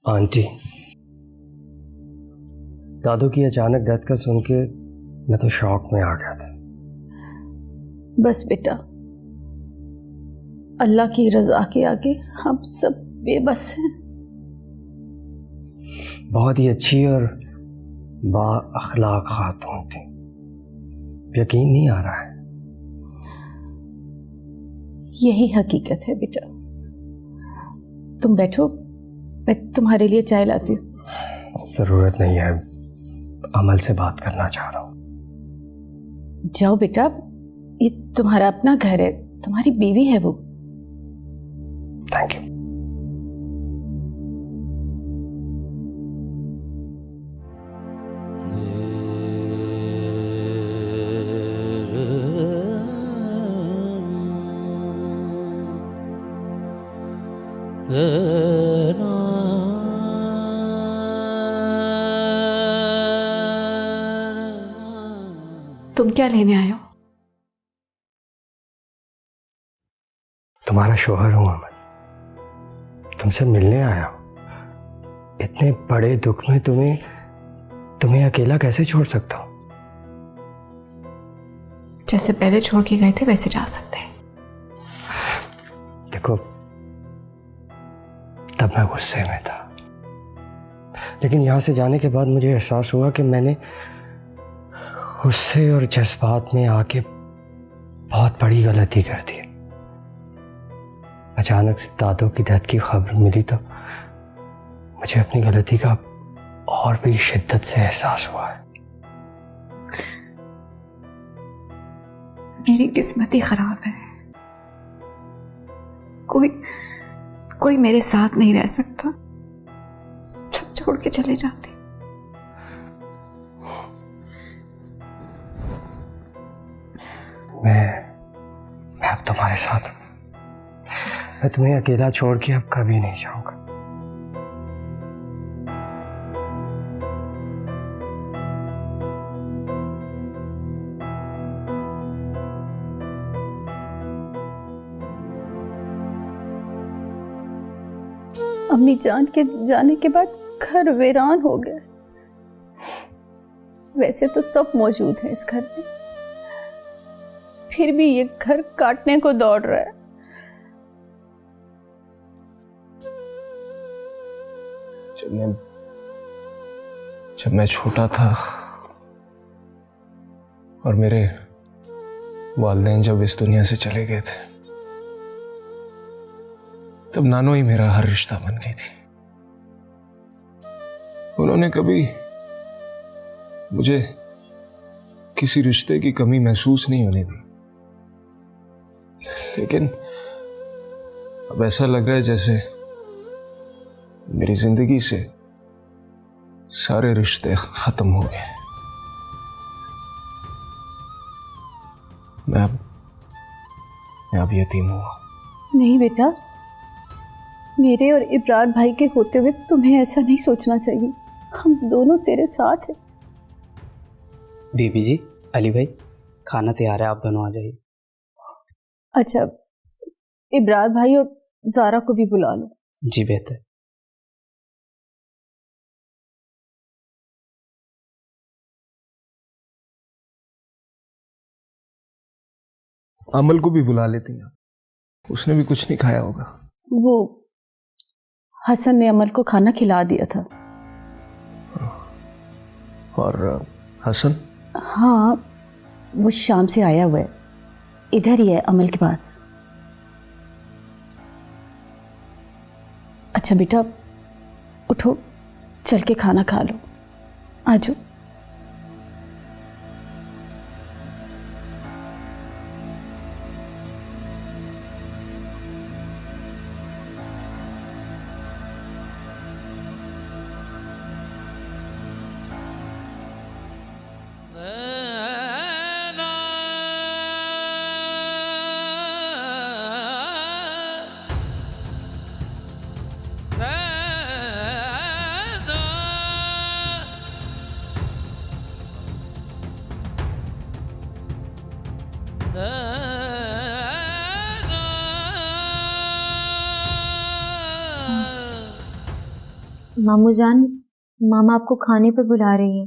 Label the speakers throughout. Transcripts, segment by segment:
Speaker 1: Aunty, दादू की अचानक death का सुन के मैं तो शॉक में आ गया था।
Speaker 2: बस बेटा, अल्लाह की रजा के आगे हम सब बेबस हैं।
Speaker 1: बहुत ही अच्छी और बाअखलाक खातून थी, यकीन नहीं आ रहा है।
Speaker 2: यही हकीकत है बेटा। तुम बैठो, मैं तुम्हारे लिए चाय लाती हूँ।
Speaker 1: जरूरत नहीं है, अमल से बात करना चाह रहा हूँ।
Speaker 2: जाओ बेटा, ये तुम्हारा अपना घर है, तुम्हारी बीवी है वो।
Speaker 1: Thank you.
Speaker 3: तुम क्या लेने आए हो?
Speaker 1: तुम्हारा शोहर हूं अमल, तुमसे मिलने आया हूं। इतने बड़े दुख में तुम्हें अकेला कैसे छोड़ सकता हूं?
Speaker 3: जैसे पहले छोड़ के गए थे वैसे जा सकते हैं।
Speaker 1: देखो, तब मैं गुस्से में था, लेकिन यहां से जाने के बाद मुझे एहसास हुआ कि मैंने गुस्से और जज्बात में आके बहुत बड़ी गलती कर दी। अचानक से दादू की डेथ की खबर मिली तो मुझे अपनी गलती का और भी शिद्दत से एहसास हुआ है।
Speaker 3: मेरी किस्मत ही खराब है। कोई मेरे साथ नहीं रह सकता, सब छोड़ के चले जाते।
Speaker 1: मैं अब तुम्हारे साथ हूं। मैं तुम्हें अकेला छोड़ के अब कभी नहीं जाऊंगा।
Speaker 2: अम्मी जान के जाने के बाद घर वीरान हो गया। वैसे तो सब मौजूद है इस घर में, फिर भी ये घर काटने को दौड़ रहा है।
Speaker 4: जब मैं छोटा था और मेरे वालिदैन जब इस दुनिया से चले गए थे, तब नानो ही मेरा हर रिश्ता बन गई थी। उन्होंने कभी मुझे किसी रिश्ते की कमी महसूस नहीं होने दी, लेकिन अब ऐसा लग रहा है जैसे मेरी जिंदगी से सारे रिश्ते खत्म हो गए। मैं अब यतीम हुआ।
Speaker 2: नहीं बेटा, मेरे और इब्रार भाई के होते हुए तुम्हें ऐसा नहीं सोचना चाहिए। हम दोनों तेरे साथ हैं।
Speaker 5: बीबी जी, अली भाई, खाना तैयार है, आप दोनों आ जाइए।
Speaker 2: अच्छा, इब्रार भाई और ज़ारा को भी बुला लो।
Speaker 5: जी बेहतर।
Speaker 4: अमल को भी बुला लेती हैं, उसने भी कुछ नहीं खाया होगा।
Speaker 2: वो हसन ने अमल को खाना खिला दिया था।
Speaker 4: और हसन?
Speaker 2: हाँ, वो शाम से आया हुआ है, इधर ही है अमल के पास। अच्छा बेटा, उठो, चल के खाना खा लो। आ जाओ।
Speaker 6: मामू जान, मामा आपको खाने पर बुला रही है।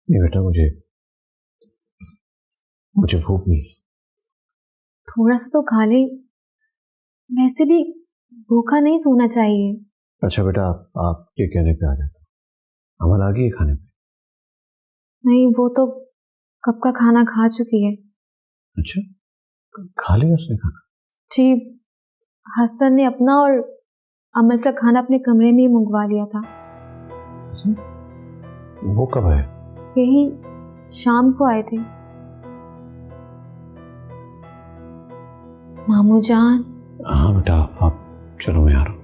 Speaker 7: नहीं बेटा, मुझे भूख नहीं है।
Speaker 6: थोड़ा सा तो खा ले, वैसे भी भूखा नहीं सोना चाहिए।
Speaker 7: अच्छा बेटा, आपके कहने पे आ जाता हूँ। अमल आ गई है खाने पे?
Speaker 6: नहीं, वो तो कब का खाना खा चुकी है।
Speaker 7: अच्छा, खा लिया उसने खाना?
Speaker 6: जी, हसन ने अपना और अमल का खाना अपने कमरे में ही मंगवा लिया था।
Speaker 7: वो कब आए?
Speaker 6: यही शाम को आए थे। मामू जान।
Speaker 7: हाँ बेटा, आप चलो, मैं आ रहा हूँ।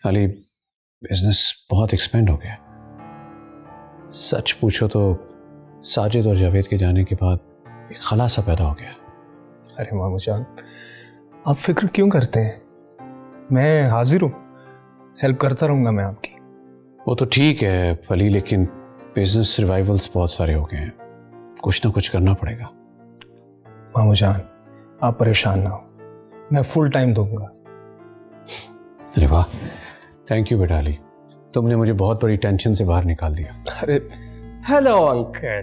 Speaker 7: अली, बिजनेस बहुत एक्सपेंड हो गया। सच पूछो तो साजिद और जावेद के जाने के बाद एक खला सा पैदा हो गया।
Speaker 4: अरे मामू जान, आप फिक्र क्यों करते हैं? मैं हाजिर हूँ, हेल्प करता रहूँगा मैं आपकी।
Speaker 7: वो तो ठीक है अली, लेकिन बिजनेस रिवाइवल्स बहुत सारे हो गए हैं, कुछ ना कुछ करना पड़ेगा।
Speaker 4: मामू जान, आप परेशान ना हो, मैं फुल टाइम दूंगा।
Speaker 7: अरे वाह, थैंक यू बेटा अली, तुमने मुझे बहुत बड़ी टेंशन से बाहर निकाल दिया।
Speaker 4: अरे
Speaker 1: हेलो अंकल,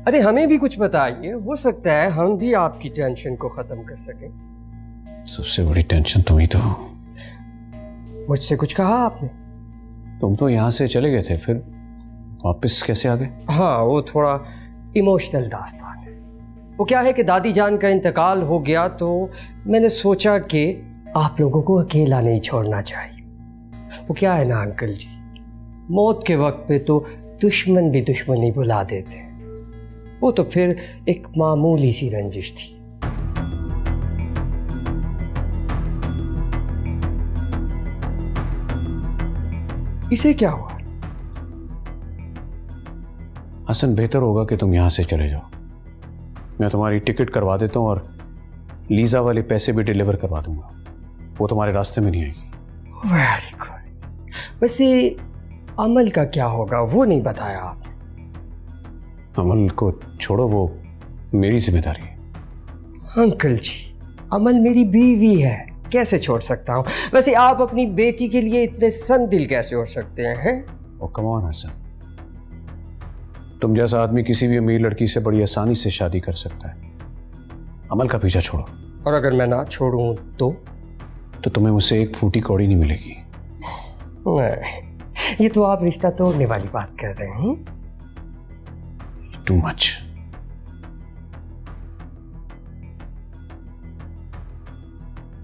Speaker 1: अरे हमें भी कुछ बताइए, हो सकता है हम भी आपकी टेंशन को खत्म कर सकें।
Speaker 7: सबसे बड़ी टेंशन तुम ही तो हो।
Speaker 1: मुझसे कुछ कहा आपने?
Speaker 7: तुम तो यहाँ से चले गए थे, फिर वापस कैसे आ गए?
Speaker 1: हाँ, वो थोड़ा इमोशनल दास्तान है। वो क्या है कि दादी जान का इंतकाल हो गया तो मैंने सोचा कि आप लोगों को अकेला नहीं छोड़ना चाहिए। वो क्या है ना अंकल जी, मौत के वक्त पे तो दुश्मन भी दुश्मनी भुला देते हैं। वो तो फिर एक मामूली सी रंजिश थी। इसे क्या हुआ?
Speaker 7: हसन, बेहतर होगा कि तुम यहाँ से चले जाओ। मैं तुम्हारी टिकट करवा देता हूँ और लीजा वाले पैसे भी डिलीवर करवा दूंगा, वो तुम्हारे रास्ते में नहीं आएगी।
Speaker 1: Very good. वैसे अमल का क्या होगा वो नहीं बताया आपने।
Speaker 7: अमल को छोड़ो, वो मेरी जिम्मेदारी है।
Speaker 1: अंकल जी, अमल मेरी बीवी है, कैसे छोड़ सकता हूँ? वैसे आप अपनी बेटी के लिए इतने संदिल कैसे हो सकते हैं?
Speaker 7: ओ कम ऑन हसन, तुम जैसा आदमी किसी भी अमीर लड़की से बड़ी आसानी से शादी कर सकता है। अमल का पीछा छोड़ो।
Speaker 1: और अगर मैं ना छोड़ूं तो
Speaker 7: तुम्हें मुझसे एक फूटी कौड़ी नहीं मिलेगी।
Speaker 1: नहीं, ये तो आप रिश्ता तोड़ने वाली बात कर रहे हैं।
Speaker 7: Too much.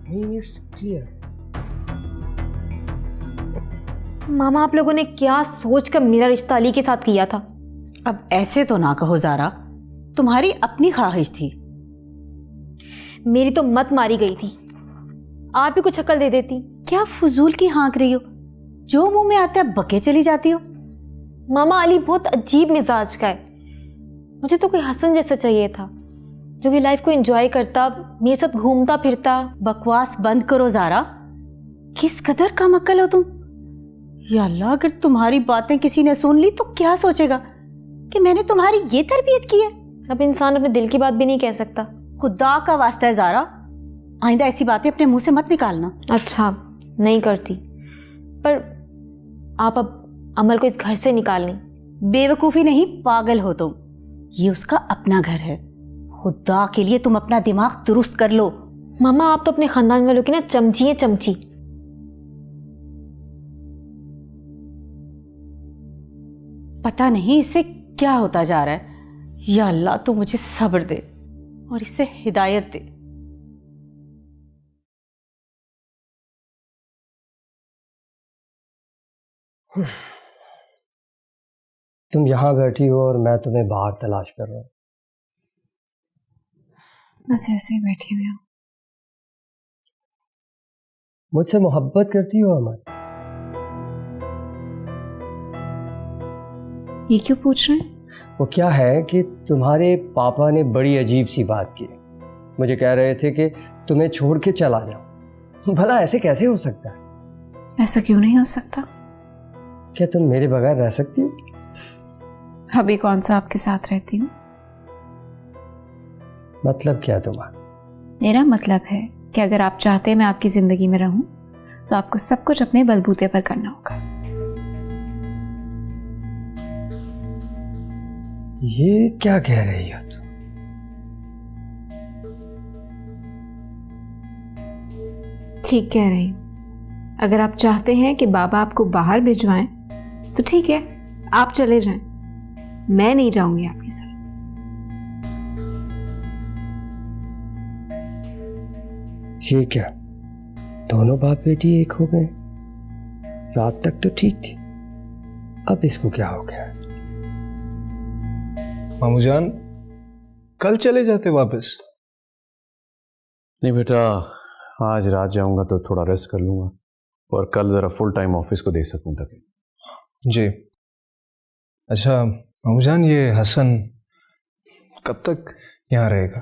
Speaker 1: It's clear.
Speaker 6: मामा, आप लोगों ने क्या सोचकर मेरा रिश्ता अली के साथ किया था?
Speaker 8: अब ऐसे तो ना कहो ज़ारा, तुम्हारी अपनी ख्वाहिश थी।
Speaker 6: मेरी तो मत मारी गई थी, आप ही कुछ अकल दे देती।
Speaker 8: क्या फजूल की हाँक रही हो? जो मुंह में आता है बके चली जाती हो।
Speaker 6: मामा, अली बहुत अजीब मिजाज का है। मुझे तो कोई हसन जैसा चाहिए था, जो कि लाइफ को एंजॉय करता, मेरे साथ घूमता फिरता।
Speaker 8: बकवास बंद करो ज़ारा, किस कदर कम अक्ल हो तुम। या अल्लाह, अगर तुम्हारी बातें किसी ने सुन ली तो क्या सोचेगा कि मैंने तुम्हारी ये तरबियत की है।
Speaker 6: अब इंसान अपने दिल की बात भी नहीं कह सकता।
Speaker 8: खुदा का वास्ता है ज़ारा, आइंदा ऐसी बातें अपने मुंह से मत निकालना।
Speaker 6: अच्छा, नहीं करती, पर आप अब अमल को इस घर से निकालनी।
Speaker 8: बेवकूफ़ी नहीं, पागल हो तुम। ये उसका अपना घर है। खुदा के लिए तुम अपना दिमाग दुरुस्त कर लो।
Speaker 6: मामा आप तो अपने खानदान वालों की ना चमची है, चमची।
Speaker 8: पता नहीं इससे क्या होता जा रहा है। या अल्लाह तू मुझे सब्र दे और इससे हिदायत दे।
Speaker 1: तुम यहाँ बैठी हो और मैं तुम्हें बाहर तलाश कर रहा हूँ।
Speaker 3: बस ऐसे ही बैठी हुई हूँ।
Speaker 1: मुझसे मोहब्बत करती हो अमन?
Speaker 3: ये क्यों पूछ रहे हैं?
Speaker 1: वो क्या है कि तुम्हारे पापा ने बड़ी अजीब सी बात की। मुझे कह रहे थे कि तुम्हें छोड़ के चला जाओ। भला ऐसे कैसे हो सकता है?
Speaker 3: ऐसा क्यों नहीं हो सकता?
Speaker 1: क्या तुम मेरे बगैर रह सकती हो?
Speaker 3: अभी कौन सा आपके साथ रहती हूँ?
Speaker 1: मतलब क्या तुम्हारा?
Speaker 3: मेरा मतलब है कि अगर आप चाहते हैं मैं आपकी जिंदगी में रहूं तो आपको सब कुछ अपने बलबूते पर करना होगा।
Speaker 1: ये क्या कह रही हो तुम?
Speaker 3: ठीक कह रही हूं। अगर आप चाहते हैं कि बाबा आपको बाहर भिजवाएं तो ठीक है, आप चले जाएं। मैं नहीं जाऊंगी आपके साथ।
Speaker 1: ये क्या, दोनों बाप बेटी एक हो गए? रात तक तो ठीक थी, अब इसको क्या हो गया?
Speaker 4: मामू जान, कल चले जाते वापस?
Speaker 7: नहीं बेटा, आज रात जाऊंगा तो थोड़ा रेस्ट कर लूंगा और कल ज़रा फुल टाइम ऑफिस को दे सकूं तक।
Speaker 4: जी। अच्छा मामू जान, ये हसन कब तक यहाँ रहेगा?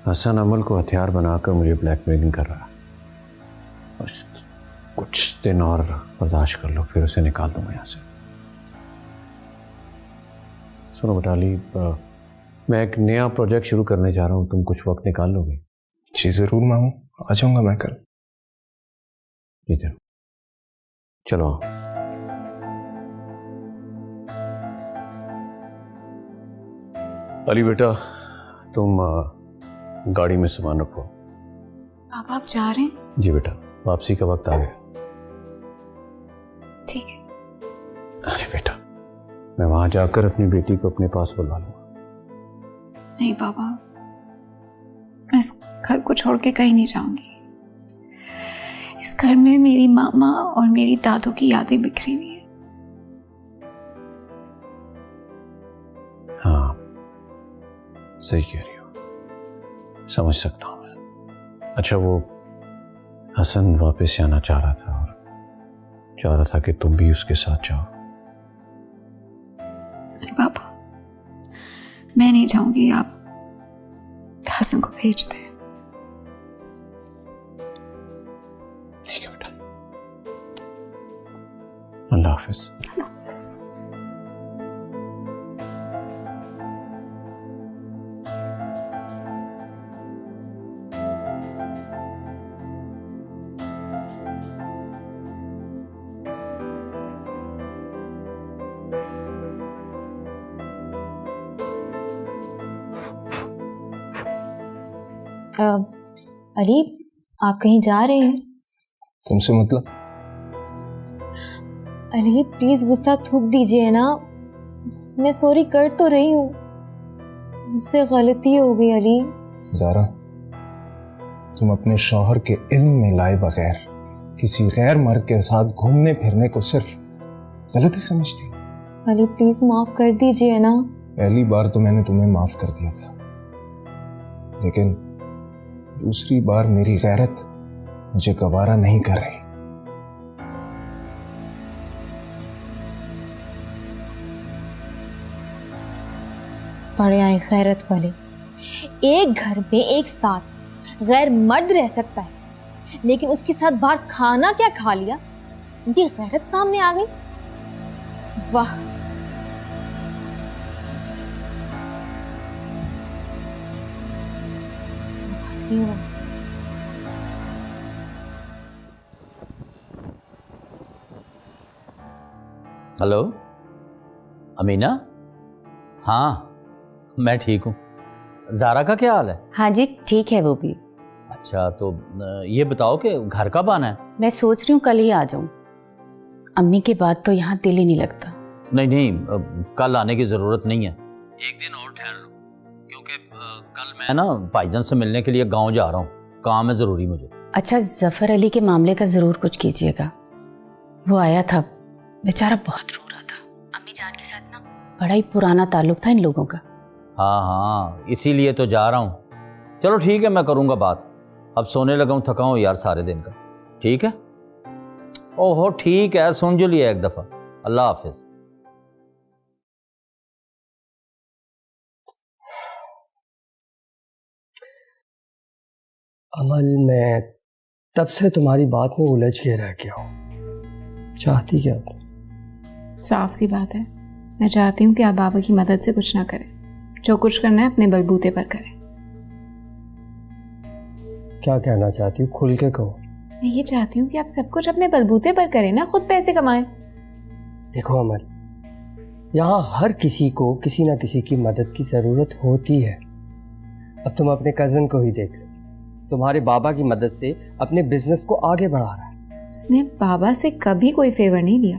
Speaker 7: हसन अमल को हथियार बनाकर मुझे ब्लैकमेलिंग कर रहा है। बस कुछ दिन और बर्दाश्त कर लो, फिर उसे निकाल दूंगा यहाँ से। सुनो बटाली, मैं एक नया प्रोजेक्ट शुरू करने जा रहा हूँ, तुम कुछ वक्त निकाल लोगे?
Speaker 4: जी ज़रूर मामू, आ जाऊँगा मैं कल।
Speaker 7: जी जरूर, चलो आओ। अली बेटा, तुम गाड़ी में सामान रखो।
Speaker 3: बाबा आप जा रहे हैं?
Speaker 7: जी बेटा, वापसी का वक्त आ गया।
Speaker 3: ठीक है।
Speaker 7: अरे बेटा, मैं वहां जाकर अपनी बेटी को अपने पास बुलवा लूंगा।
Speaker 3: नहीं बाबा, मैं इस घर को छोड़ के कहीं नहीं जाऊंगी। इस घर में मेरी मामा और मेरी दादू की यादें बिखरी हुई है।
Speaker 7: हाँ सही कह रही हो, समझ सकता हूं मैं। अच्छा, वो हसन वापस आना चाह रहा था और चाह रहा था कि तुम भी उसके साथ जाओ।
Speaker 3: नहीं बाबा, मैं नहीं जाऊंगी। आप हसन को भेज दें।
Speaker 7: ठीक है बेटा, अल्लाह हाफिज।
Speaker 6: अली, आप कहीं जा रहे हैं?
Speaker 4: तुमसे मतलब?
Speaker 6: अली प्लीज गुस्सा थूक दीजिए ना, मैं सॉरी कर तो रही हूँ, मुझसे गलती हो गई। अली
Speaker 4: ज़ारा, तुम अपने शौहर के इल्म में लाए बगैर किसी गैर मर्द के साथ घूमने फिरने को सिर्फ गलती समझती?
Speaker 6: अली प्लीज माफ कर दीजिए ना।
Speaker 4: पहली बार तो मैंने तुम्हें माफ कर दिया था, लेकिन दूसरी बार मेरी गैरत मुझे गवारा नहीं कर रही।
Speaker 6: बड़े आए गैरत वाले। एक घर में एक साथ गैर मर्द रह सकता है, लेकिन उसके साथ बाहर खाना क्या खा लिया, उनकी गैरत सामने आ गई। वाह।
Speaker 9: हेलो अमीना। हाँ मैं ठीक हूँ। ज़ारा का क्या हाल है?
Speaker 8: हाँ जी ठीक है वो भी।
Speaker 9: अच्छा तो ये बताओ कि घर कब आना है?
Speaker 8: मैं सोच रही हूँ कल ही आ जाऊँ। अम्मी के बाद तो यहाँ दिल ही नहीं लगता।
Speaker 9: नहीं नहीं, कल आने की ज़रूरत नहीं है, एक दिन और ठहर लो, क्योंकि कल मैं ना भाईजान से मिलने के लिए गांव जा रहा हूँ, काम है ज़रूरी मुझे।
Speaker 8: अच्छा जफ़र अली के मामले का ज़रूर कुछ कीजिएगा। वो आया था, बेचारा बहुत रो रहा था। अम्मी जान के साथ ना बड़ा ही पुराना ताल्लुक था इन लोगों का।
Speaker 9: हाँ हाँ, इसीलिए तो जा रहा हूँ। चलो ठीक है, मैं करूँगा बात। अब सोने लगा हूँ, थका हूँ यार सारे दिन का। ठीक है? ओहो ठीक है, सुन जो लिया एक दफ़ा। अल्लाह हाफिज़।
Speaker 1: अमल, मैं तब से तुम्हारी बात में उलझ के रह गया हूँ। चाहती क्या तुम?
Speaker 3: साफ सी बात है, मैं चाहती हूँ कि आप बाबा की मदद से कुछ ना करें, जो कुछ करना है अपने बलबूते पर करें।
Speaker 1: क्या कहना चाहती हूँ, खुल के कहो।
Speaker 3: मैं ये चाहती हूँ कि आप सब कुछ अपने बलबूते पर करें ना, खुद पैसे कमाएं।
Speaker 1: देखो अमल, यहाँ हर किसी को किसी ना किसी की मदद की ज़रूरत होती है। अब तुम अपने कज़न को ही देख लो, तुम्हारे बाबा की मदद से अपने बिजनेस को आगे बढ़ा रहा है।
Speaker 3: उसने बाबा से कभी कोई फेवर नहीं लिया।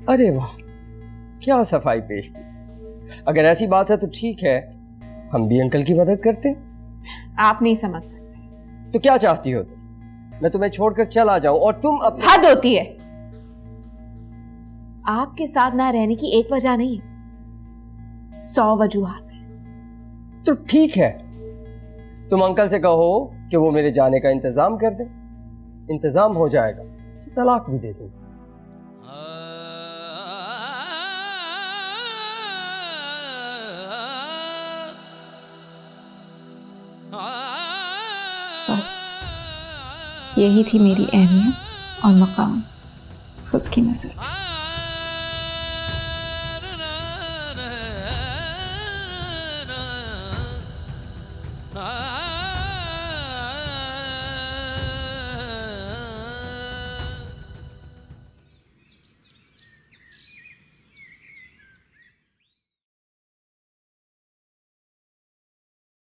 Speaker 1: अरे वाह, क्या सफाई पेश की। अगर ऐसी बात है तो ठीक है, हम भी अंकल की मदद करते हैं।
Speaker 3: आप नहीं समझ सकते।
Speaker 1: तो क्या चाहती हो तुम? मैं तुम्हें छोड़कर चला जाऊं और तुम अपने...
Speaker 3: हद होती है। आपके साथ ना रहने की एक वजह नहीं है, 100 वजूहात है।
Speaker 1: तो ठीक है, तुम अंकल से कहो कि वो मेरे जाने का इंतजाम कर दे। इंतजाम हो जाएगा तो तलाक भी दे दूंगा।
Speaker 3: बस यही थी मेरी अहमियत और मकाम उसकी नजर।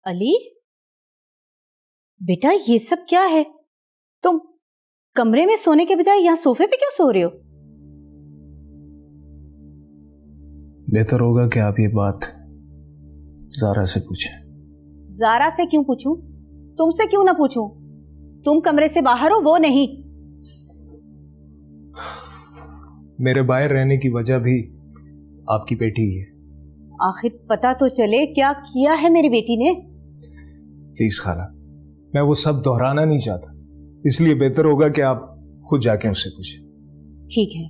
Speaker 8: अली बेटा, ये सब क्या है? तुम कमरे में सोने के बजाय यहाँ सोफे पे क्यों सो रहे हो?
Speaker 4: बेहतर होगा कि आप ये बात ज़ारा से पूछें।
Speaker 8: ज़ारा से क्यों पूछूं? तुमसे क्यों ना पूछूं? तुम कमरे से बाहर हो, वो नहीं।
Speaker 4: मेरे बाहर रहने की वजह भी आपकी बेटी ही है।
Speaker 8: आखिर पता तो चले क्या किया है मेरी बेटी ने।
Speaker 4: प्लीज खाला, मैं वो सब दोहराना नहीं चाहता, इसलिए बेहतर होगा कि आप खुद जाके उससे पूछें।
Speaker 8: ठीक है,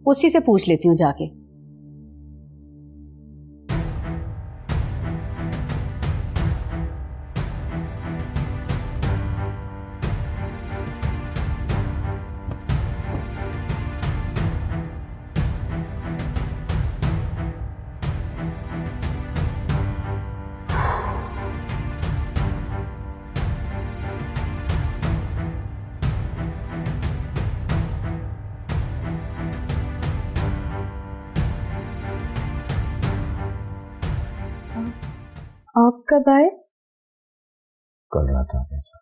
Speaker 8: उसी से पूछ लेती हूँ जाके।
Speaker 2: आप कब आए?
Speaker 7: कल रात आ गया था।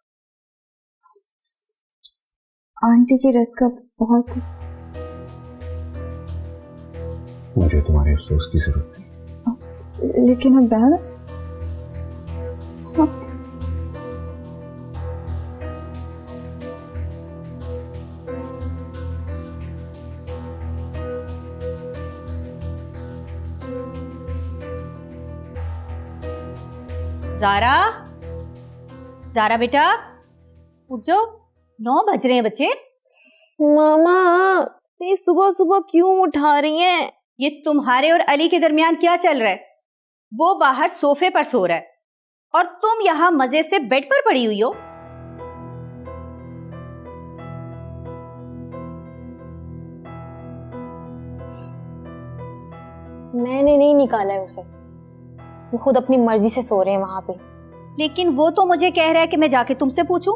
Speaker 2: आंटी की डेथ का बहुत...
Speaker 7: मुझे तुम्हारे अफसोस की जरूरत नहीं।
Speaker 2: लेकिन अब बहन...
Speaker 8: ज़ारा, ज़ारा बेटा उठ जाओ, 9 बज रहे हैं बच्चे।
Speaker 6: मामा ये सुबह सुबह क्यों उठा रही हैं?
Speaker 8: ये तुम्हारे और अली के दरमियान क्या चल रहा है? वो बाहर सोफे पर सो रहा है और तुम यहाँ मजे से बेड पर पड़ी हुई हो।
Speaker 6: मैंने नहीं निकाला है उसे, वो खुद अपनी मर्जी से सो रहे हैं वहां पे।
Speaker 8: लेकिन वो तो मुझे कह रहा है कि मैं जाके तुमसे पूछूं।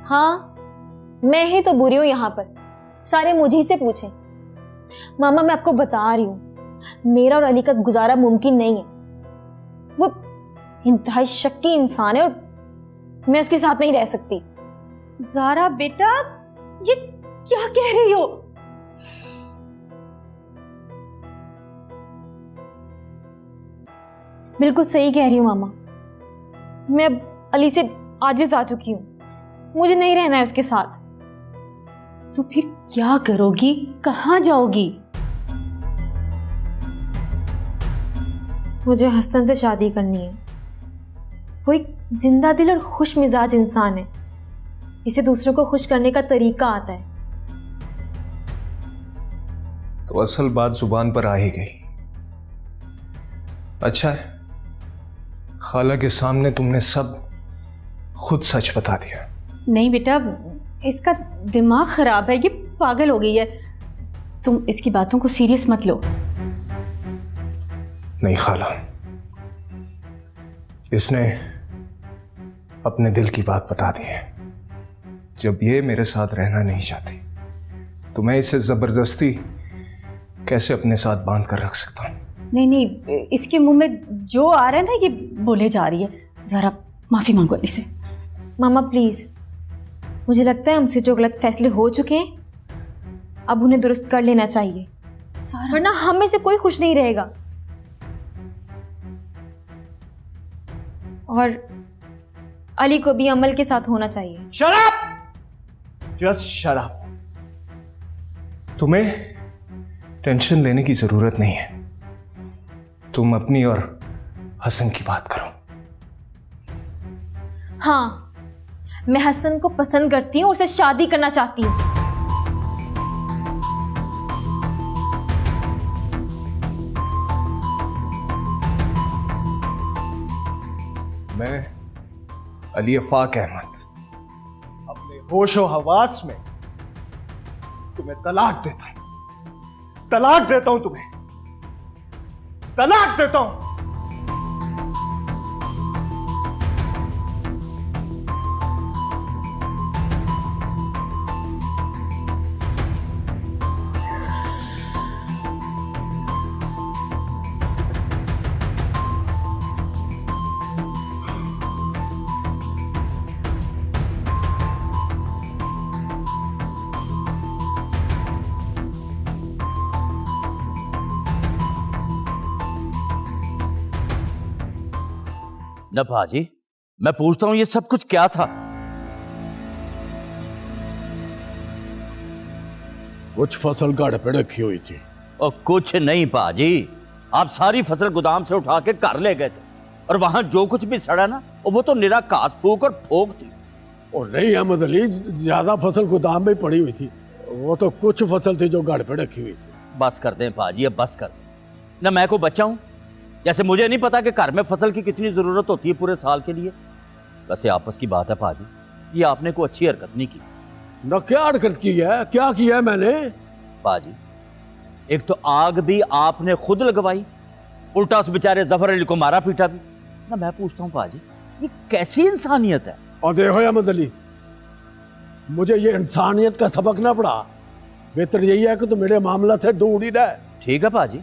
Speaker 6: हाँ, मैं ही तो बुरी हूं यहाँ पर, सारे मुझे से पूछें। मामा मैं आपको बता रही हूँ, मेरा और अली का गुजारा मुमकिन नहीं है। वो इंतहाई शक्की इंसान है और मैं उसके साथ नहीं रह सकती।
Speaker 8: ज़ारा बेटा, ये क्या कह रही हो?
Speaker 6: बिल्कुल सही कह रही हूँ मामा। मैं अब अली से आजिज आ चुकी हूँ, मुझे नहीं रहना है उसके साथ।
Speaker 8: तो फिर क्या करोगी, कहाँ जाओगी?
Speaker 6: मुझे हसन से शादी करनी है। वो एक जिंदा दिल और खुश मिजाज इंसान है जिसे दूसरों को खुश करने का तरीका आता है।
Speaker 4: तो असल बात जुबान पर आ ही गई। अच्छा है, खाला के सामने तुमने सब खुद सच बता दिया।
Speaker 8: नहीं बेटा, इसका दिमाग खराब है, ये पागल हो गई है। तुम इसकी बातों को सीरियस मत लो।
Speaker 4: नहीं खाला, इसने अपने दिल की बात बता दी है। जब ये मेरे साथ रहना नहीं चाहती तो मैं इसे जबरदस्ती कैसे अपने साथ बांध कर रख सकता हूं?
Speaker 8: नहीं नहीं, इसके मुंह में जो आ रहा है ना ये बोले जा रही है। जरा माफी मांगो अली से।
Speaker 6: मामा प्लीज, मुझे लगता है हमसे जो गलत फैसले हो चुके हैं अब उन्हें दुरुस्त कर लेना चाहिए, वरना हम में से कोई खुश नहीं रहेगा। और अली को भी अमल के साथ होना चाहिए।
Speaker 4: शराब, जस्ट शराब। तुम्हें टेंशन लेने की जरूरत नहीं है। तुम अपनी और हसन की बात करो।
Speaker 6: हाँ, मैं हसन को पसंद करती हूँ और उससे शादी करना चाहती हूँ।
Speaker 4: मैं अली अफाक अहमद अपने होशो हवास में तुम्हें तलाक देता हूं। तलाक देता हूं, तुम्हें तलाक देता हूं।
Speaker 9: न भाजी, मैं पूछता हूं ये सब कुछ क्या था?
Speaker 10: कुछ फसल गाड़ पे रखी हुई थी।
Speaker 9: और कुछ नहीं भाजी, आप सारी फसल गोदाम से उठा के घर ले गए थे और वहां जो कुछ भी सड़ा ना वो तो निरा घास फूक और फोक थी।
Speaker 10: और नहीं अहमद अली, ज्यादा फसल गोदाम में पड़ी हुई थी। वो तो कुछ फसल थी जो गाड़ पे रखी हुई थी।
Speaker 9: बस कर दें भाजी, अब बस कर दें। न मैं को बच्चा हूं, जैसे मुझे नहीं पता कि घर में फसल की कितनी जरूरत होती है पूरे साल के लिए। वैसे आपस की बात है भाजी, ये आपने कोई अच्छी हरकत नहीं की।
Speaker 10: न क्या हरकत की है, क्या किया है मैंने?
Speaker 9: भाजी, एक तो आग भी आपने खुद लगवाई, उल्टा उस बेचारे जफर अली को मारा पीटा भी। ना मैं पूछता हूं भाजी, ये कैसी इंसानियत है?
Speaker 10: और देखो अहमद अली, मुझे ये इंसानियत का सबक ना पड़ा। बेहतर यही है कि तो मेरे मामला से दूर ही रहे।
Speaker 9: ठीक है भाजी,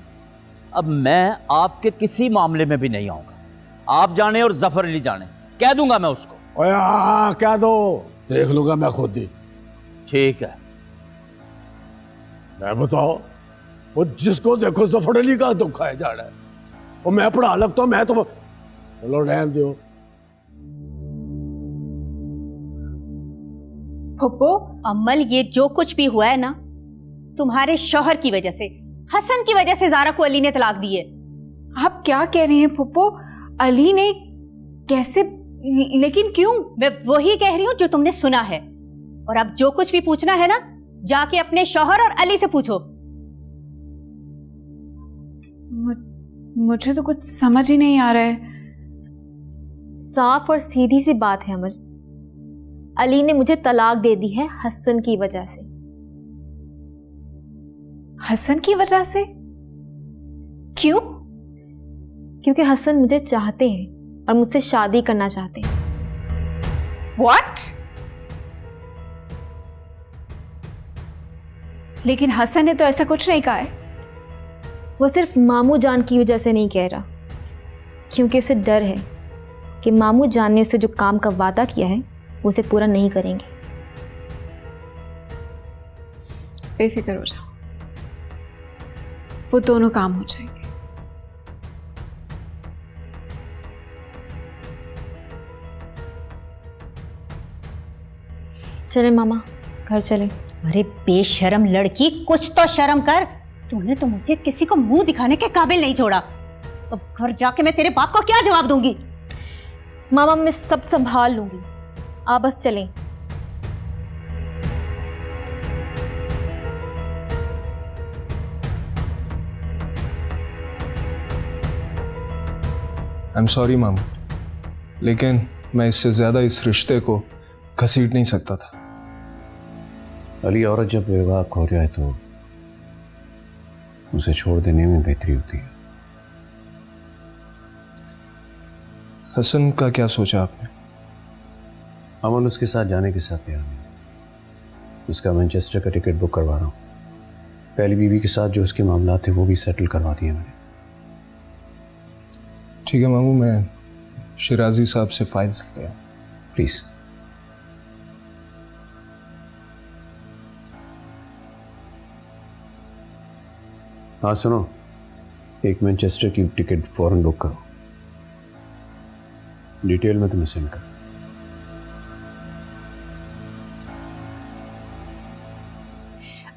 Speaker 9: अब मैं आपके किसी मामले में भी नहीं आऊंगा। आप जाने और जफर अली जाने, कह दूंगा मैं उसको।
Speaker 10: ओए हाँ, कह दो, देख लूंगा मैं खुद ही।
Speaker 9: ठीक है।
Speaker 10: मैं बताओ, वो जिसको देखो जफर अली का दुख है जा रहा है। और मैं पढ़ा लगता हूं, मैं तो चलो रहने दो।
Speaker 8: फुप्पो, अम्मल ये जो कुछ भी हुआ है ना, तुम्हारे शौहर की वजह से, हसन की वजह से ज़ारा को अली ने तलाक दी है।
Speaker 3: आप क्या कह रही हैं फुप्पो? अली ने कैसे? लेकिन क्यों?
Speaker 8: मैं वही कह रही हूँ जो तुमने सुना है। और अब जो कुछ भी पूछना है ना, जाके अपने शौहर और अली से पूछो।
Speaker 3: मुझे तो कुछ समझ ही नहीं आ रहा है।
Speaker 6: साफ और सीधी सी बात है अमल, अली ने मुझे तलाक दे दी है हसन की वजह से।
Speaker 3: हसन की वजह से? क्यों?
Speaker 6: क्योंकि हसन मुझे चाहते हैं और मुझसे शादी करना चाहते हैं।
Speaker 3: What? लेकिन हसन ने तो ऐसा कुछ नहीं कहा है।
Speaker 6: वो सिर्फ मामू जान की वजह से नहीं कह रहा, क्योंकि उसे डर है कि मामू जान ने उसे जो काम का वादा किया है वो उसे पूरा नहीं करेंगे।
Speaker 3: बेफिक्र हो जाओ, वो दोनों काम हो जाएंगे।
Speaker 6: चले मामा, घर चले।
Speaker 8: अरे बेशरम लड़की, कुछ तो शर्म कर। तूने तो मुझे किसी को मुंह दिखाने के काबिल नहीं छोड़ा। अब घर जाके मैं तेरे बाप को क्या जवाब दूंगी?
Speaker 6: मामा मैं सब संभाल लूंगी, आप बस चलें।
Speaker 4: आई एम सॉरी मामू, लेकिन मैं इससे ज्यादा इस रिश्ते को घसीट नहीं सकता था।
Speaker 7: अली, औरत जब बेवाक हो जाए तो उसे छोड़ देने में बेहतरी होती है।
Speaker 4: हसन का क्या सोचा आपने?
Speaker 7: अमन उसके साथ जाने के साथ तैयार नहीं। उसका मैनचेस्टर का टिकट बुक करवा रहा हूँ। पहली बीवी के साथ जो उसके मामला थे वो भी सेटल करवा दिए मैंने।
Speaker 4: ठीक है मामू, मैं शिराजी साहब से फाइल्स ले आऊं।
Speaker 7: प्लीज। हाँ सुनो, एक मैनचेस्टर की टिकट फौरन बुक करो। डिटेल में तुम्हें सेंड कर।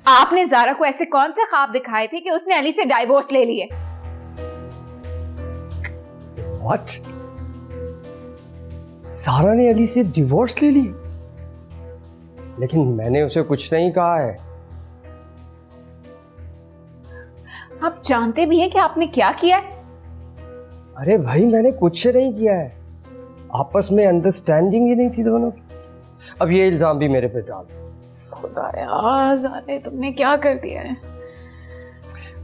Speaker 3: आपने ज़ारा को ऐसे कौन से ख्वाब दिखाए थे कि उसने अली से डाइवोर्स ले लिए?
Speaker 1: What? ज़ारा ने अली से डिवोर्स ले ली? लेकिन मैंने उसे कुछ नहीं कहा है।
Speaker 3: आप जानते भी हैं कि आपने क्या किया है?
Speaker 1: अरे भाई, मैंने कुछ नहीं किया है। आपस में अंडरस्टैंडिंग ही नहीं थी दोनों की। अब ये इल्जाम भी मेरे पे डाल।
Speaker 3: खुदाया ज़ारा, तुमने क्या कर दिया है?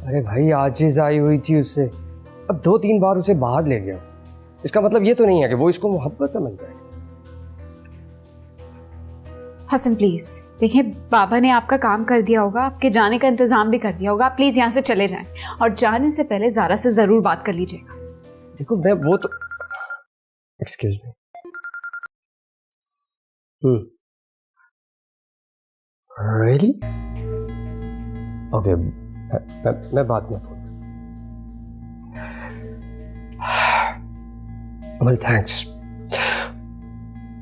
Speaker 1: अरे भाई, आजिज़ आई हुई थी उससे, अब 2-3 बार उसे बाहर ले गया। इसका मतलब ये तो नहीं है कि वो इसको मोहब्बत समझ जाए।
Speaker 3: हसन प्लीज देखिए, बाबा ने आपका काम कर दिया होगा, आपके जाने का इंतजाम भी कर दिया होगा। आप प्लीज यहाँ से चले जाएं और जाने से पहले ज़ारा से जरूर बात कर लीजिएगा।
Speaker 1: देखो मैं वो तो एक्सक्यूज मी। रियली? ओके, मैं बात में phone. Well, thanks.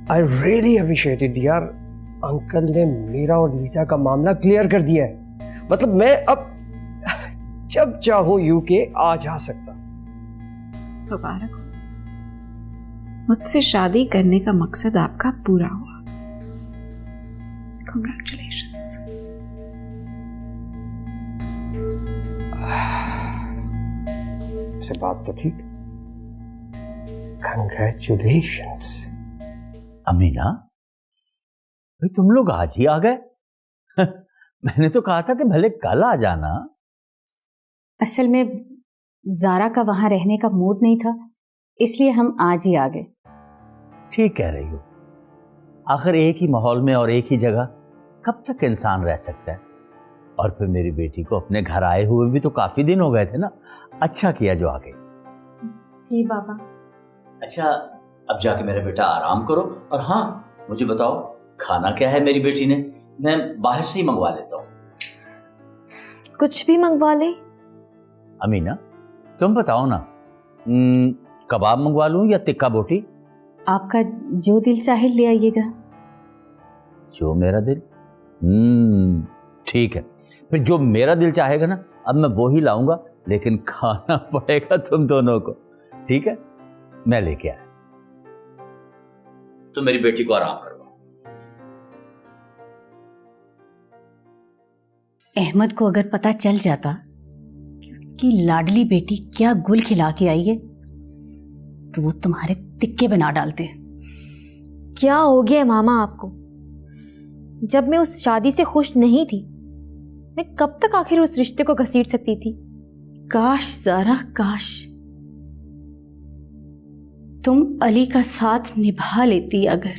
Speaker 1: I really appreciate it यार। अंकल ने मेरा और लीजा का मामला क्लियर कर दिया है। मतलब मैं अब जब चाहूं यूके आ जा सकता।
Speaker 3: मुबारक हो, मुझसे शादी करने का मकसद आपका पूरा हुआ। Congratulations.
Speaker 1: से बात तो ठीक। Congratulations.
Speaker 9: अमीना, भाई तुम लोग आज ही आ गए? मैंने तो कहा था कि भले कल आ जाना।
Speaker 8: असल में ज़ारा का वहां रहने का मूड नहीं था, इसलिए हम आज ही आ गए।
Speaker 9: ठीक कह रही हो, आखिर एक ही माहौल में और एक ही जगह कब तक इंसान रह सकता है। और फिर मेरी बेटी को अपने घर आए हुए भी तो काफी दिन हो गए थे ना। अच्छा किया जो आ गई।
Speaker 6: जी बाबा।
Speaker 9: अच्छा, अब जाके मेरा बेटा आराम करो। और हाँ, मुझे बताओ खाना क्या है मेरी बेटी ने? मैं बाहर से ही मंगवा लेता हूँ।
Speaker 6: कुछ भी मंगवा ले।
Speaker 9: अमीना तुम बताओ ना, कबाब मंगवा लूं या तिक्का बोटी?
Speaker 8: आपका जो दिल चाहे ले आइएगा।
Speaker 9: जो मेरा दिल? ठीक है, फिर जो मेरा दिल चाहेगा ना, अब मैं वो ही लाऊंगा, लेकिन खाना पड़ेगा तुम दोनों को। ठीक है, मैं लेके आया। तो मेरी बेटी को आराम करवाओ।
Speaker 8: अहमद को अगर पता चल जाता कि उसकी लाडली बेटी क्या गुल खिला के आई है, तो वो तुम्हारे तिक्के बना डालते।
Speaker 6: क्या हो गया मामा आपको? जब मैं उस शादी से खुश नहीं थी, मैं कब तक आखिर उस रिश्ते को घसीट सकती थी?
Speaker 8: काश ज़ारा, काश तुम अली का साथ निभा लेती। अगर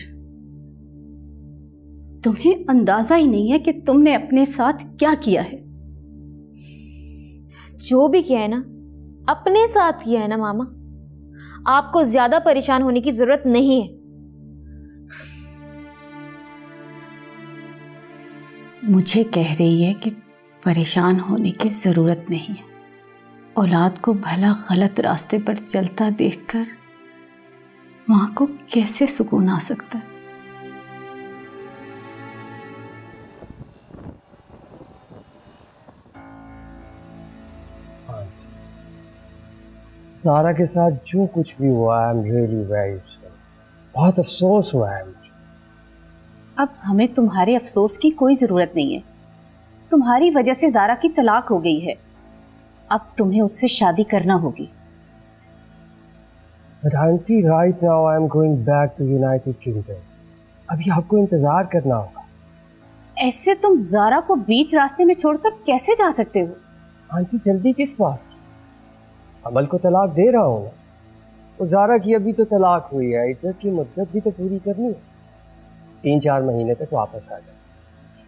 Speaker 8: तुम्हें अंदाजा ही नहीं है कि तुमने अपने साथ क्या किया है।
Speaker 6: जो भी किया है ना अपने साथ किया है ना मामा, आपको ज्यादा परेशान होने की जरूरत नहीं है।
Speaker 8: मुझे कह रही है कि परेशान होने की ज़रूरत नहीं है। औलाद को भला गलत रास्ते पर चलता देखकर माँ को कैसे सुकून आ सकता है।
Speaker 1: ज़ारा के साथ जो कुछ भी हुआ, I am really very sorry. बहुत अफसोस हुआ है मुझे।
Speaker 8: अब हमें तुम्हारे अफसोस की कोई ज़रूरत नहीं है। तुम्हारी वजह से ज़ारा की तलाक हो गई है, अब तुम्हें उससे शादी करना होगी।
Speaker 1: But aunty right now I am going back to United Kingdom. अभी आपको इंतज़ार करना होगा।
Speaker 8: ऐसे तुम ज़ारा को बीच रास्ते में छोड़कर कैसे जा सकते हो?
Speaker 1: आंटी जल्दी किस बात की? अमल को तलाक दे रहा हूँ ना, और ज़ारा की अभी तो तलाक हुई है, इद्दत की मुद्दत भी तो पूरी करनी है। 3-4 महीने तक वापस आ जाए।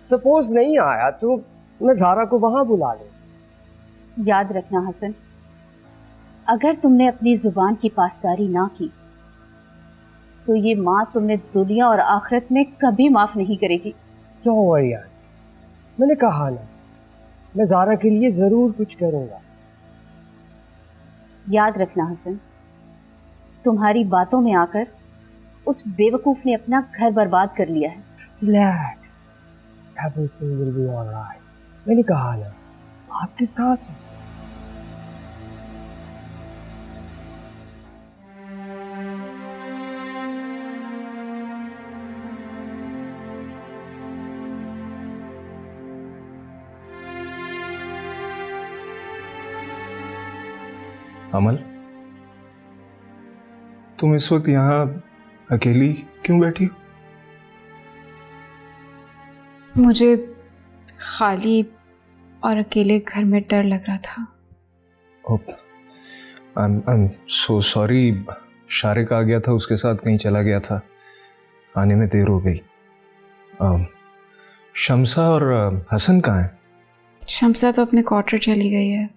Speaker 1: सपोज नहीं आया तो मैं ज़ारा को वहां बुला लूँ।
Speaker 8: याद रखना हसन, अगर तुमने अपनी जुबान की पासदारी ना की तो ये माँ तुम्हें दुनिया और आखिरत में कभी माफ नहीं करेगी।
Speaker 1: डोंट वरी आंटी, मैंने कहा ना, मैं ज़ारा के लिए जरूर कुछ करूंगा।
Speaker 8: याद रखना हसन, तुम्हारी बातों में आकर उस बेवकूफ ने अपना घर बर्बाद कर लिया है।
Speaker 1: Relax, everything will be alright. मैंने कहा ना, आपके साथ हूँ।
Speaker 4: अमल, तुम इस वक्त यहाँ अकेली क्यों बैठी हो?
Speaker 3: मुझे खाली और अकेले घर में डर लग रहा था।
Speaker 4: I'm so sorry, शारिक आ गया था, उसके साथ कहीं चला गया था, आने में देर हो गई। शम्सा और हसन कहाँ हैं?
Speaker 3: शम्सा तो अपने क्वार्टर चली गई है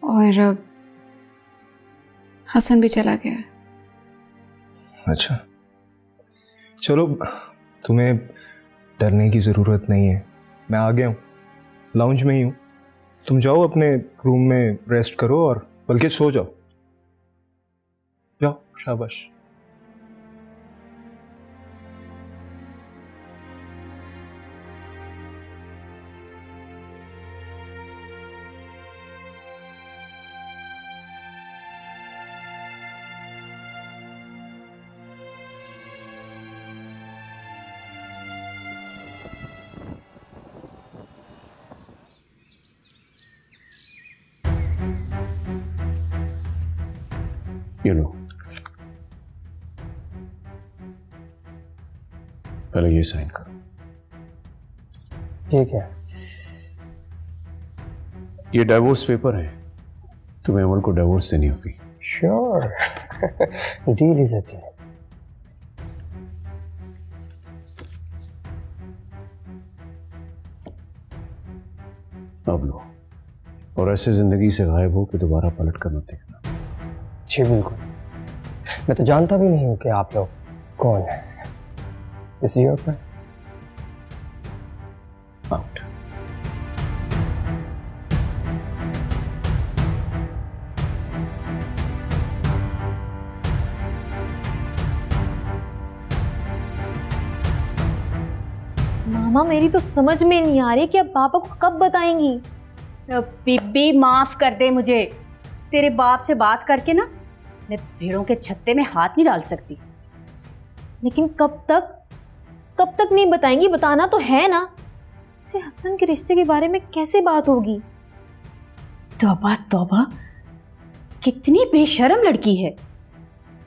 Speaker 3: और हसन भी चला गया है।
Speaker 4: अच्छा, चलो, तुम्हें डरने की ज़रूरत नहीं है, मैं आ गया हूँ, लाउंज में ही हूँ। तुम जाओ अपने रूम में रेस्ट करो, और बल्कि सो जाओ। जाओ, शाबाश।
Speaker 7: You know, पहले ये साइन करो।
Speaker 1: ठीक है।
Speaker 7: ये डाइवोर्स पेपर है, तुम्हें अमल को डाइवोर्स देनी होगी।
Speaker 1: Sure, deal is a deal.
Speaker 7: अब लो, और ऐसे जिंदगी से गायब हो कि दोबारा पलट कर मत देखना।
Speaker 1: जी बिल्कुल, मैं तो जानता भी नहीं हूँ कि आप लोग कौन है। इस योर पर
Speaker 7: आउट।
Speaker 6: मामा मेरी तो समझ में नहीं आ रही कि अब पापा को कब बताएंगी।
Speaker 8: बीबी माफ कर दे मुझे, तेरे बाप से बात करके ना मैं भेड़ों के छत्ते में हाथ नहीं डाल सकती।
Speaker 6: लेकिन कब तक नहीं बताएंगी? बताना तो है ना। इससे हसन के रिश्ते के बारे में कैसे बात होगी?
Speaker 8: तौबा तौबा, कितनी बेशर्म लड़की है।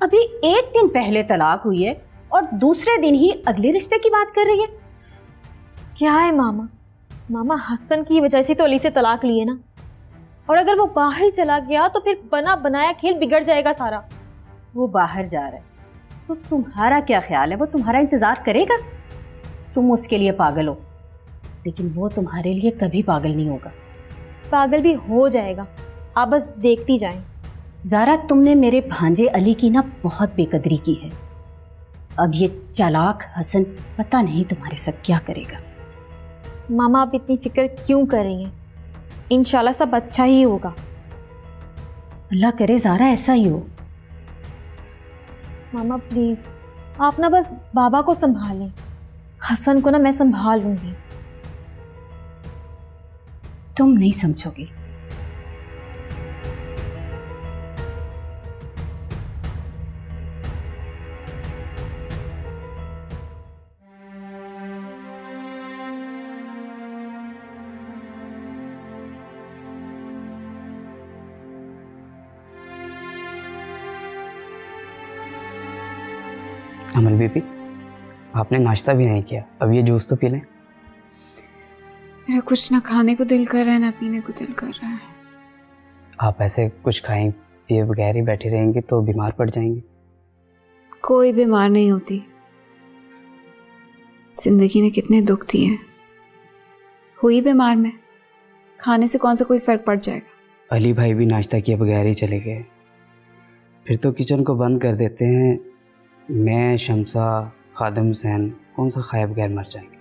Speaker 8: अभी एक दिन पहले तलाक हुई है और दूसरे दिन ही अगले रिश्ते की बात कर रही है।
Speaker 6: क्या है मामा हसन की वजह से तो अली से तलाक लिए ना, और अगर वो बाहर चला गया तो फिर बना बनाया खेल बिगड़ जाएगा सारा।
Speaker 8: वो बाहर जा रहा है तो तुम्हारा क्या ख्याल है, वो तुम्हारा इंतजार करेगा? तुम उसके लिए पागल हो, लेकिन वो तुम्हारे लिए कभी पागल नहीं होगा।
Speaker 6: पागल भी हो जाएगा, आप बस देखती जाएं।
Speaker 8: ज़ारा, तुमने मेरे भांजे अली की ना बहुत बेकदरी की है। अब ये चालाक हसन पता नहीं तुम्हारे साथ क्या करेगा।
Speaker 6: मामा आप इतनी फिक्र क्यों कर रही हैं? इंशाल्लाह सब अच्छा ही होगा।
Speaker 8: अल्लाह करे ज़ारा ऐसा ही हो।
Speaker 6: मामा प्लीज आप ना बस बाबा को संभालें, हसन को ना मैं संभाल लूंगी।
Speaker 8: तुम नहीं समझोगी।
Speaker 5: अमल बीबी, आपने नाश्ता भी नहीं किया, अब ये जूस तो पी लें।
Speaker 3: मेरा कुछ ना खाने को दिल कर रहा है ना पीने को दिल कर रहा है।
Speaker 5: आप ऐसे कुछ खाएं पिए बगैर ही बैठी रहेंगी तो बीमार पड़ जाएंगी।
Speaker 3: कोई बीमार नहीं होती, जिंदगी ने कितने दुख दिए हैं। हुई बीमार में, खाने से कौन सा कोई फर्क पड़ जाएगा।
Speaker 5: अली भाई भी नाश्ता किए बगैर ही चले गए, फिर तो किचन को बंद कर देते हैं। मैं, शमसा, खादिम हुसैन कौन सा खाए बगैर मर जाएंगे।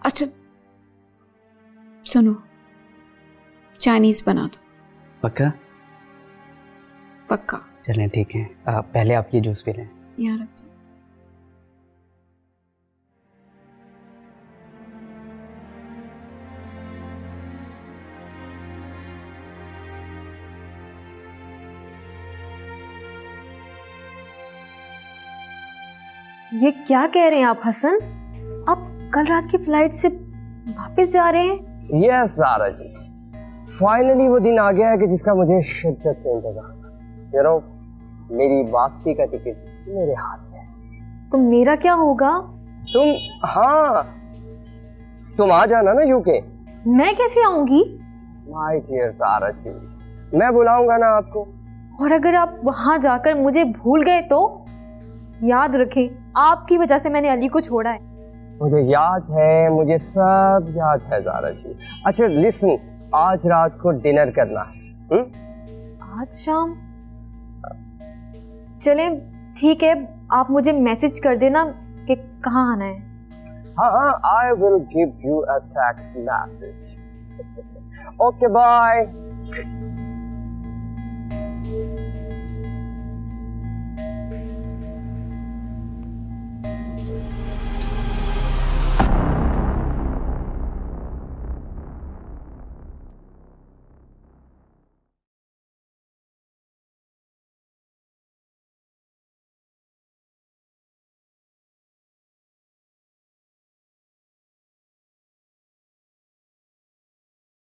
Speaker 3: अच्छा सुनो, चाइनीज बना दो।
Speaker 5: पक्का?
Speaker 3: पक्का।
Speaker 5: चलें ठीक है, पहले आप ये जूस पी लें।
Speaker 3: यहाँ रख दो।
Speaker 6: ये क्या कह रहे हैं आप हसन? आप कल रात की फ्लाइट से वापस जा रहे हैं?
Speaker 1: यस ज़ारा जी, फाइनली वो दिन आ गया है कि जिसका मुझे शिद्दत से इंतजार था। यू नो, मेरी वापसी का टिकट मेरे हाथ में है।
Speaker 6: तो मेरा क्या होगा?
Speaker 1: तुम आ जाना ना यूके।
Speaker 6: मैं कैसे आऊंगी?
Speaker 1: माय डियर ज़ारा जी, मैं बुलाऊंगा ना आपको।
Speaker 6: और अगर आप वहां जाकर मुझे भूल गए तो याद रखें, आपकी वजह से मैंने अली को छोड़ा है।
Speaker 1: मुझे याद है, मुझे सब याद है ज़ारा जी। अच्छा लिसन, आज रात को डिनर करना है।
Speaker 6: आज शाम? चलें ठीक है, आप मुझे मैसेज कर देना कि कहाँ आना है।
Speaker 1: हाँ, I will give you a text message. Okay bye.